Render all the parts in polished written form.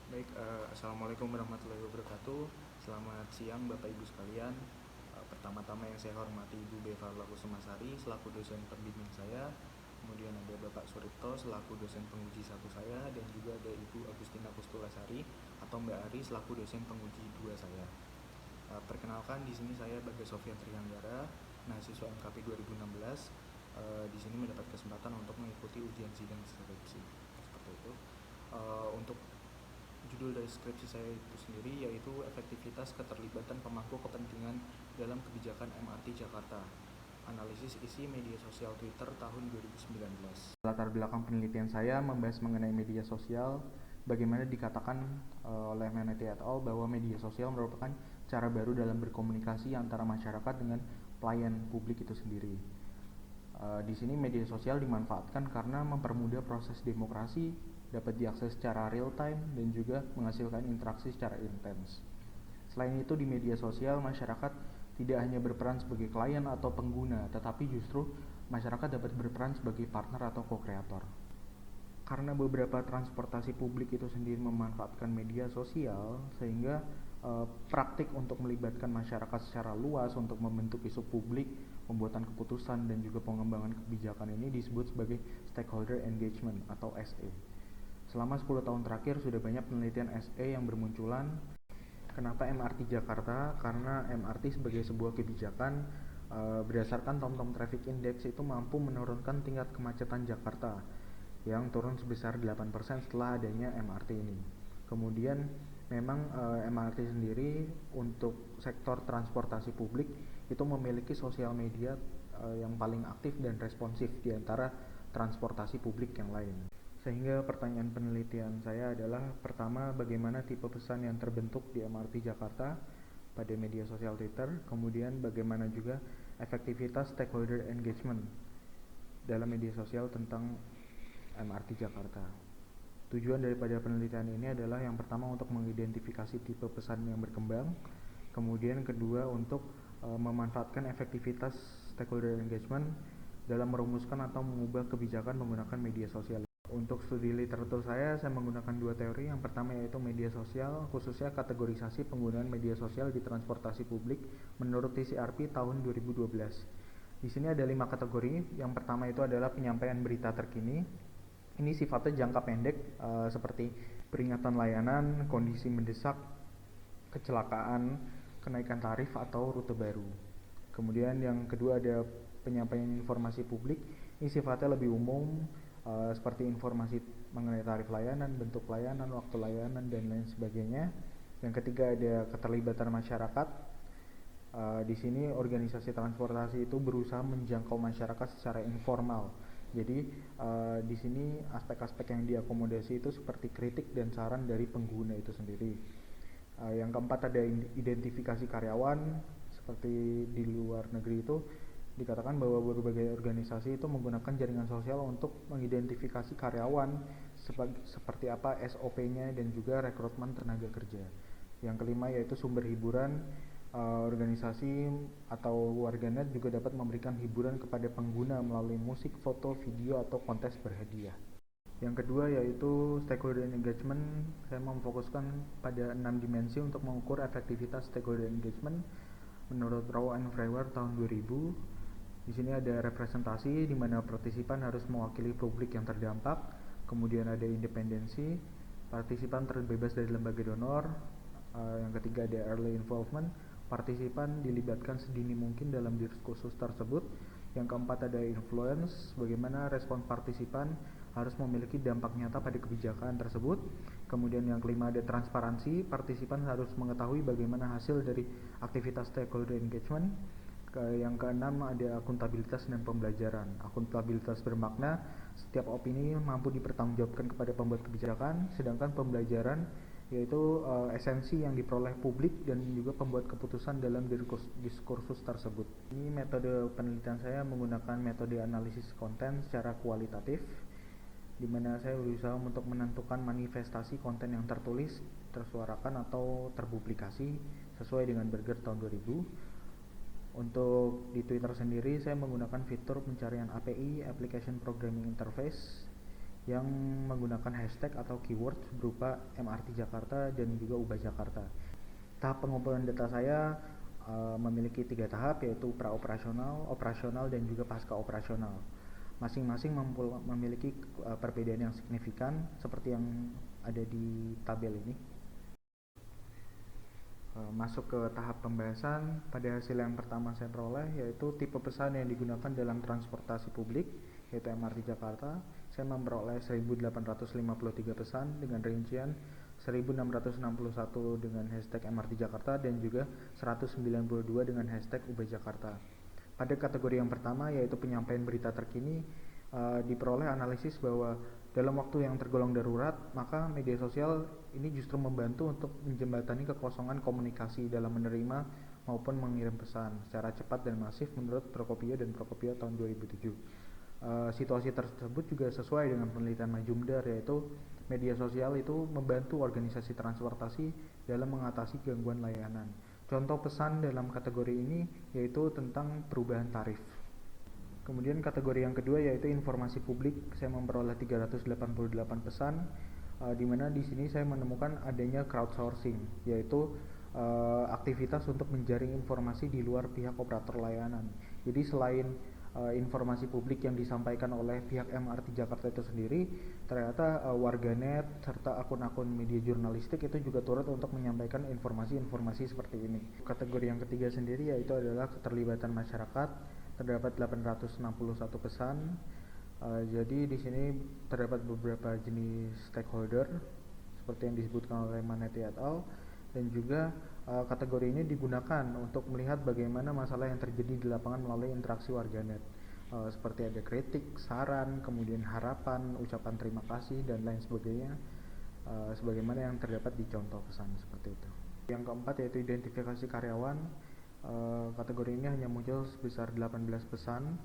Baik, Assalamualaikum warahmatullahi wabarakatuh. Selamat siang Bapak Ibu sekalian. Pertama-tama yang saya hormati Ibu Beva Lakusumasari selaku dosen pembimbing saya. Kemudian ada Bapak Suripto selaku dosen penguji 1 saya, dan juga ada Ibu Agustina Pustulasari atau Mbak Ari selaku dosen penguji 2 saya. Perkenalkan, di sini saya Bagas Sofyan Trianggara, mahasiswa MKP 2016. Di sini mendapat kesempatan untuk mengikuti ujian sidang skripsi. Seperti itu. Untuk judul dari skripsi saya itu sendiri yaitu efektivitas keterlibatan pemangku kepentingan dalam kebijakan MRT Jakarta. Analisis isi media sosial Twitter tahun 2019. Latar belakang penelitian saya membahas mengenai media sosial, bagaimana dikatakan oleh Mehmet et al. Bahwa media sosial merupakan cara baru dalam berkomunikasi antara masyarakat dengan pelayan publik itu sendiri. Di sini media sosial dimanfaatkan karena mempermudah proses demokrasi, dapat diakses secara real time, dan juga menghasilkan interaksi secara intens. Selain itu, di media sosial masyarakat tidak hanya berperan sebagai klien atau pengguna, tetapi justru masyarakat dapat berperan sebagai partner atau co-kreator. Karena beberapa transportasi publik itu sendiri memanfaatkan media sosial, sehingga praktik untuk melibatkan masyarakat secara luas untuk membentuk isu publik, pembuatan keputusan, dan juga pengembangan kebijakan ini disebut sebagai stakeholder engagement atau SE. Selama 10 tahun terakhir sudah banyak penelitian SE yang bermunculan. Kenapa MRT Jakarta? Karena MRT sebagai sebuah kebijakan berdasarkan TomTom Traffic Index itu mampu menurunkan tingkat kemacetan Jakarta yang turun sebesar 8% setelah adanya MRT ini. Kemudian memang MRT sendiri untuk sektor transportasi publik itu memiliki sosial media yang paling aktif dan responsif di antara transportasi publik yang lain. Sehingga pertanyaan penelitian saya adalah, pertama, bagaimana tipe pesan yang terbentuk di MRT Jakarta pada media sosial Twitter, kemudian bagaimana juga efektivitas stakeholder engagement dalam media sosial tentang MRT Jakarta. Tujuan daripada penelitian ini adalah yang pertama untuk mengidentifikasi tipe pesan yang berkembang, kemudian kedua untuk memanfaatkan efektivitas stakeholder engagement dalam merumuskan atau mengubah kebijakan menggunakan media sosial. Untuk studi literatur saya menggunakan dua teori. Yang pertama yaitu media sosial, khususnya kategorisasi penggunaan media sosial di transportasi publik menurut TCRP tahun 2012. Di sini ada 5 kategori. Yang pertama itu adalah penyampaian berita terkini. Ini sifatnya jangka pendek, seperti peringatan layanan, kondisi mendesak, kecelakaan, kenaikan tarif, atau rute baru. Kemudian yang kedua ada penyampaian informasi publik. Ini sifatnya lebih umum, seperti informasi mengenai tarif layanan, bentuk layanan, waktu layanan, dan lain sebagainya. Yang ketiga ada keterlibatan masyarakat. Di sini organisasi transportasi itu berusaha menjangkau masyarakat secara informal. Jadi di sini aspek-aspek yang diakomodasi itu seperti kritik dan saran dari pengguna itu sendiri. Yang keempat ada identifikasi karyawan. Seperti di luar negeri itu dikatakan bahwa berbagai organisasi itu menggunakan jaringan sosial untuk mengidentifikasi karyawan, seperti apa SOP-nya, dan juga rekrutmen tenaga kerja. Yang kelima yaitu sumber hiburan. Organisasi atau warganet juga dapat memberikan hiburan kepada pengguna melalui musik, foto, video, atau kontes berhadiah. Yang kedua yaitu stakeholder engagement. Saya memfokuskan pada 6 dimensi untuk mengukur efektivitas stakeholder engagement menurut Rowe and Freier tahun 2000. Di sini ada representasi, di mana partisipan harus mewakili publik yang terdampak. Kemudian ada independensi, partisipan terbebas dari lembaga donor. Yang ketiga ada early involvement, partisipan dilibatkan sedini mungkin dalam diskursus tersebut. Yang keempat ada influence, bagaimana respon partisipan harus memiliki dampak nyata pada kebijakan tersebut. Kemudian yang kelima ada transparansi, partisipan harus mengetahui bagaimana hasil dari aktivitas stakeholder engagement. Yang keenam ada akuntabilitas dan pembelajaran. Akuntabilitas bermakna setiap opini mampu dipertanggungjawabkan kepada pembuat kebijakan, sedangkan pembelajaran yaitu esensi yang diperoleh publik dan juga pembuat keputusan dalam diskursus tersebut. Ini metode penelitian saya menggunakan metode analisis konten secara kualitatif, di mana saya berusaha untuk menentukan manifestasi konten yang tertulis, tersuarakan, atau terpublikasi sesuai dengan Berger tahun 2000. Untuk di Twitter sendiri saya menggunakan fitur pencarian API (Application Programming Interface), yang menggunakan hashtag atau keyword berupa MRT Jakarta dan juga Ubah Jakarta. Tahap pengumpulan data saya memiliki 3 tahap, yaitu pra-operasional, operasional, dan juga pasca operasional. Masing-masing memiliki perbedaan yang signifikan seperti yang ada di tabel ini. Masuk ke tahap pembahasan, pada hasil yang pertama saya peroleh yaitu tipe pesan yang digunakan dalam transportasi publik, yaitu MRT Jakarta. Saya memperoleh 1853 pesan dengan rincian 1661 dengan hashtag MRT Jakarta dan juga 192 dengan hashtag Ubah Jakarta. Pada kategori yang pertama yaitu penyampaian berita terkini, diperoleh analisis bahwa dalam waktu yang tergolong darurat, maka media sosial ini justru membantu untuk menjembatani kekosongan komunikasi dalam menerima maupun mengirim pesan secara cepat dan masif menurut Procopio dan Procopio tahun 2007. Situasi tersebut juga sesuai dengan penelitian Majumdar, yaitu media sosial itu membantu organisasi transportasi dalam mengatasi gangguan layanan. Contoh pesan dalam kategori ini yaitu tentang perubahan tarif. Kemudian kategori yang kedua yaitu informasi publik. Saya memperoleh 388 pesan, di mana di sini saya menemukan adanya crowdsourcing, yaitu aktivitas untuk menjaring informasi di luar pihak operator layanan. Jadi selain informasi publik yang disampaikan oleh pihak MRT Jakarta itu sendiri, ternyata warganet serta akun-akun media jurnalistik itu juga turut untuk menyampaikan informasi-informasi seperti ini. Kategori yang ketiga sendiri yaitu adalah keterlibatan masyarakat. Terdapat 861 pesan. Jadi di sini terdapat beberapa jenis stakeholder seperti yang disebutkan oleh Manetti et al. Dan juga kategori ini digunakan untuk melihat bagaimana masalah yang terjadi di lapangan melalui interaksi warganet, seperti ada kritik, saran, kemudian harapan, ucapan terima kasih, dan lain sebagainya, sebagaimana yang terdapat di contoh pesan seperti itu. Yang keempat yaitu identifikasi karyawan. Kategori ini hanya muncul sebesar 18 pesan,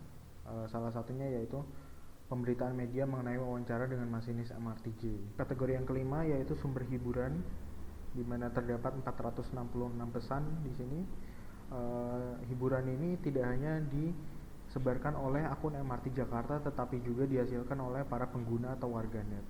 salah satunya yaitu pemberitaan media mengenai wawancara dengan masinis MRTJ. Kategori yang kelima yaitu sumber hiburan, di mana terdapat 466 pesan di sini. Hiburan ini tidak hanya disebarkan oleh akun MRT Jakarta, tetapi juga dihasilkan oleh para pengguna atau warganet.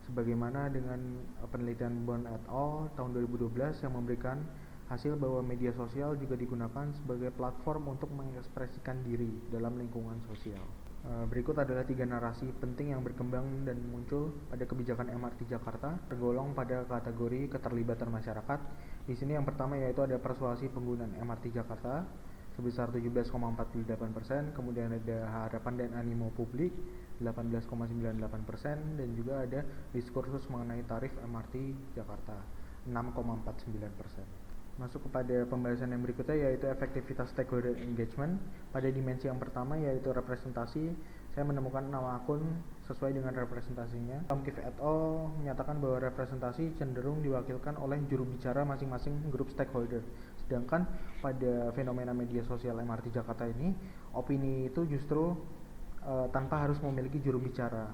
Sebagaimana dengan penelitian Bond et al. Tahun 2012 yang memberikan hasil bahwa media sosial juga digunakan sebagai platform untuk mengekspresikan diri dalam lingkungan sosial. Berikut adalah 3 narasi penting yang berkembang dan muncul pada kebijakan MRT Jakarta, tergolong pada kategori keterlibatan masyarakat. Di sini yang pertama yaitu ada persuasi penggunaan MRT Jakarta sebesar 17,48%, kemudian ada harapan dan animo publik 18,98%, dan juga ada diskursus mengenai tarif MRT Jakarta 6,49%. Masuk kepada pembahasan yang berikutnya yaitu efektivitas stakeholder engagement. Pada dimensi yang pertama yaitu representasi, saya menemukan 6 akun sesuai dengan representasinya. Tomkif et al. Menyatakan bahwa representasi cenderung diwakilkan oleh juru bicara masing-masing grup stakeholder. Sedangkan pada fenomena media sosial MRT Jakarta ini, opini itu justru tanpa harus memiliki juru bicara,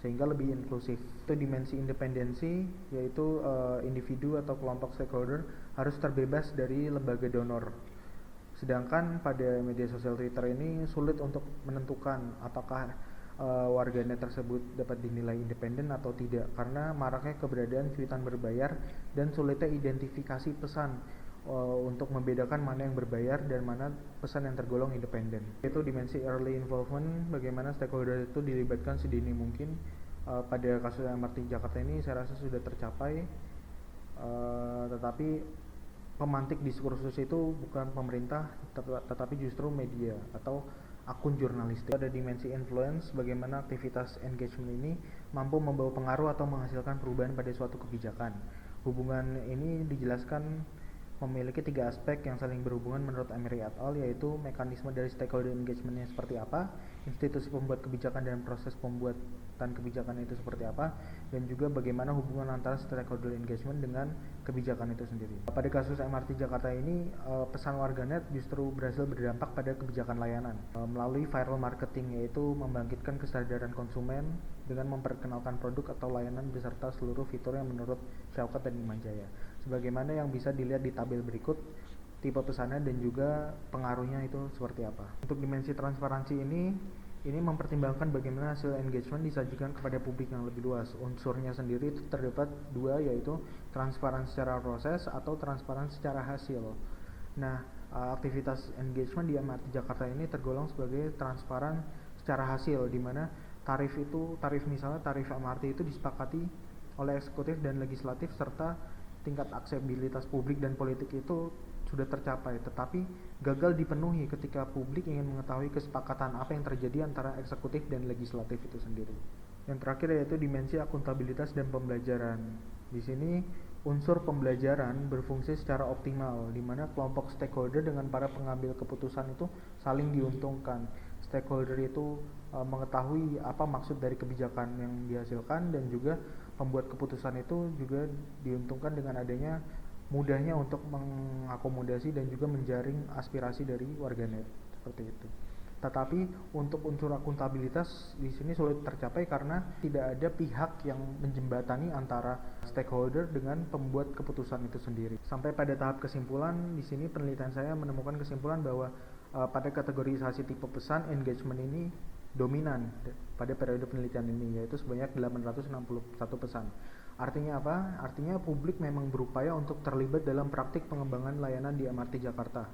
sehingga lebih inklusif. Itu dimensi independensi, yaitu individu atau kelompok stakeholder harus terbebas dari lembaga donor. Sedangkan pada media sosial Twitter ini sulit untuk menentukan apakah warganet tersebut dapat dinilai independen atau tidak, karena maraknya keberadaan cuitan berbayar dan sulitnya identifikasi pesan untuk membedakan mana yang berbayar dan mana pesan yang tergolong independen. Itu dimensi early involvement, bagaimana stakeholder itu dilibatkan sedini mungkin. Pada kasus MRT Jakarta ini saya rasa sudah tercapai, tetapi pemantik diskursus itu bukan pemerintah tetapi justru media atau akun jurnalistik. Ada dimensi influence, bagaimana aktivitas engagement ini mampu membawa pengaruh atau menghasilkan perubahan pada suatu kebijakan. Hubungan ini dijelaskan memiliki 3 aspek yang saling berhubungan menurut Emery et al., yaitu mekanisme dari stakeholder engagementnya seperti apa, institusi pembuat kebijakan dan proses pembuatan kebijakan itu seperti apa, dan juga bagaimana hubungan antara stakeholder engagement dengan kebijakan itu sendiri. Pada kasus MRT Jakarta ini, pesan warganet justru berhasil berdampak pada kebijakan layanan melalui viral marketing, yaitu membangkitkan kesadaran konsumen dengan memperkenalkan produk atau layanan beserta seluruh fitur yang menurut Syaukat dan Imanjaya. Sebagaimana yang bisa dilihat di tabel berikut, tipe pesannya dan juga pengaruhnya itu seperti apa. Untuk dimensi transparansi ini Ini mempertimbangkan bagaimana hasil engagement disajikan kepada publik yang lebih luas. Unsurnya sendiri itu terdapat dua, yaitu transparan secara proses atau transparan secara hasil. Nah, aktivitas engagement di MRT Jakarta ini tergolong sebagai transparan secara hasil, di mana tarif MRT itu disepakati oleh eksekutif dan legislatif, serta tingkat aksesibilitas publik dan politik itu sudah tercapai, tetapi gagal dipenuhi ketika publik ingin mengetahui kesepakatan apa yang terjadi antara eksekutif dan legislatif itu sendiri. Yang terakhir yaitu dimensi akuntabilitas dan pembelajaran. Di sini unsur pembelajaran berfungsi secara optimal, di mana kelompok stakeholder dengan para pengambil keputusan itu saling diuntungkan. Stakeholder itu mengetahui apa maksud dari kebijakan yang dihasilkan, dan juga pembuat keputusan itu juga diuntungkan dengan adanya mudahnya untuk mengakomodasi dan juga menjaring aspirasi dari warganet seperti itu. Tetapi untuk unsur akuntabilitas di sini sulit tercapai karena tidak ada pihak yang menjembatani antara stakeholder dengan pembuat keputusan itu sendiri. Sampai pada tahap kesimpulan, di sini penelitian saya menemukan kesimpulan bahwa pada kategorisasi tipe pesan, engagement ini dominan pada periode penelitian ini, yaitu sebanyak 861 pesan. Artinya apa? Artinya publik memang berupaya untuk terlibat dalam praktik pengembangan layanan di MRT Jakarta,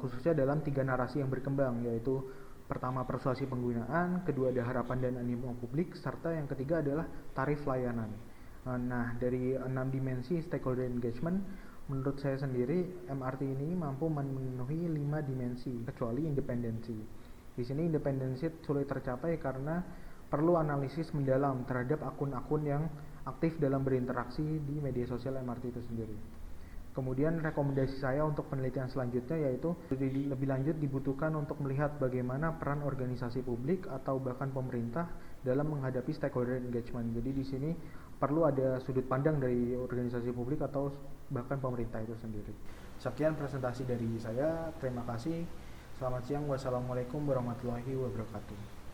khususnya dalam 3 narasi yang berkembang, yaitu pertama persuasi penggunaan, kedua ada harapan dan animo publik, serta yang ketiga adalah tarif layanan. Nah, dari 6 dimensi stakeholder engagement, menurut saya sendiri MRT ini mampu memenuhi 5 dimensi kecuali independensi. Di sini independensi sulit tercapai karena perlu analisis mendalam terhadap akun-akun yang aktif dalam berinteraksi di media sosial MRT itu sendiri. Kemudian rekomendasi saya untuk penelitian selanjutnya yaitu lebih lanjut dibutuhkan untuk melihat bagaimana peran organisasi publik atau bahkan pemerintah dalam menghadapi stakeholder engagement. Jadi di sini perlu ada sudut pandang dari organisasi publik atau bahkan pemerintah itu sendiri. Sekian presentasi dari saya. Terima kasih. Selamat siang. Wassalamualaikum warahmatullahi wabarakatuh.